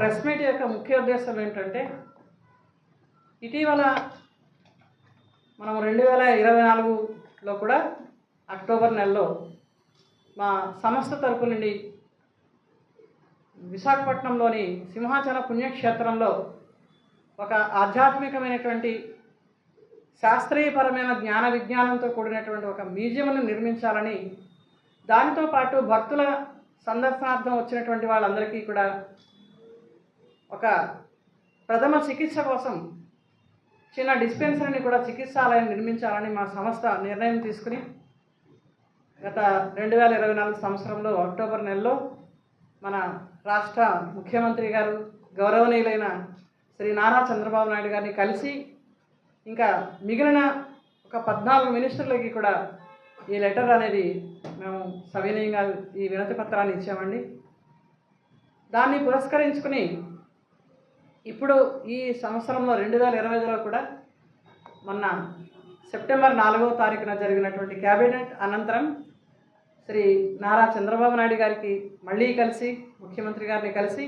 Press meet యొక్క ముఖ్య ఉద్దేశం ఏంటంటే, ఇటీవల మనం 2024లో కూడా అక్టోబర్ నెలలో మా సంస్థ తరపు నుండి విశాఖపట్నంలోని సింహాచల పుణ్యక్షేత్రంలో ఒక ఆధ్యాత్మికమైనటువంటి శాస్త్రీయపరమైన జ్ఞాన విజ్ఞానంతో కూడినటువంటి ఒక మ్యూజియంను నిర్మించాలని, దానితో పాటు భక్తుల సందర్శనార్థం వచ్చినటువంటి వాళ్ళందరికీ కూడా ఒక ప్రథమ చికిత్స కోసం చిన్న డిస్పెన్సరీని కూడా చికిత్సాలయం నిర్మించాలని మా సంస్థ నిర్ణయం తీసుకుని గత 2024 సంవత్సరంలో అక్టోబర్ నెలలో మన రాష్ట్ర ముఖ్యమంత్రి గారు గౌరవనీయులైన శ్రీ నారా చంద్రబాబు నాయుడు గారిని కలిసి, ఇంకా మిగిలిన ఒక 14 మినిస్టర్లకి కూడా ఈ లెటర్ అనేది మేము సవినయంగా ఈ వినతి పత్రాన్ని ఇచ్చామండి. దాన్ని పురస్కరించుకుని ఇప్పుడు ఈ సంవత్సరంలో 2025లో కూడా మొన్న సెప్టెంబర్ 4వ తారీఖున జరిగినటువంటి క్యాబినెట్ అనంతరం శ్రీ నారా చంద్రబాబు నాయుడు గారికి మళ్ళీ కలిసి, ముఖ్యమంత్రి గారిని కలిసి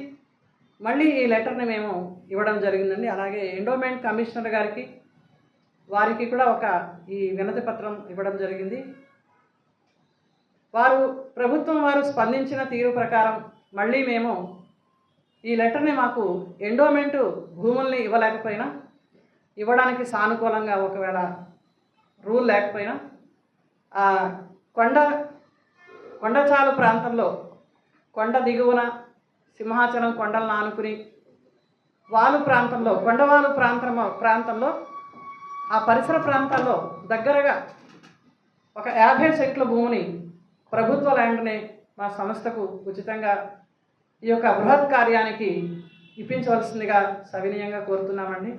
మళ్ళీ ఈ లెటర్ని మేము ఇవ్వడం జరిగిందండి. అలాగే ఎండోమెంట్ కమిషనర్ గారికి, వారికి కూడా ఈ వినతి పత్రం ఇవ్వడం జరిగింది. ప్రభుత్వం వారు స్పందించిన తీరు ప్రకారం మళ్ళీ మేము ఈ లెటర్ని మాకు ఎండోమెంటు భూముల్ని ఇవ్వలేకపోయినా, ఇవ్వడానికి సానుకూలంగా ఒకవేళ రూల్ లేకపోయినా కొండచాలు ప్రాంతంలో, కొండ దిగువన సింహాచలం కొండలను ఆనుకుని కొండవాలు ప్రాంతంలో ఆ పరిసర ప్రాంతాల్లో దగ్గరగా ఒక 50 సెంట్ల భూమిని, ప్రభుత్వ ల్యాండ్ని మా సంస్థకు ఉచితంగా ఈ యొక్క బృహత్ కార్యానికి ఇప్పించవలసిందిగా సవినయంగా కోరుతున్నామండి.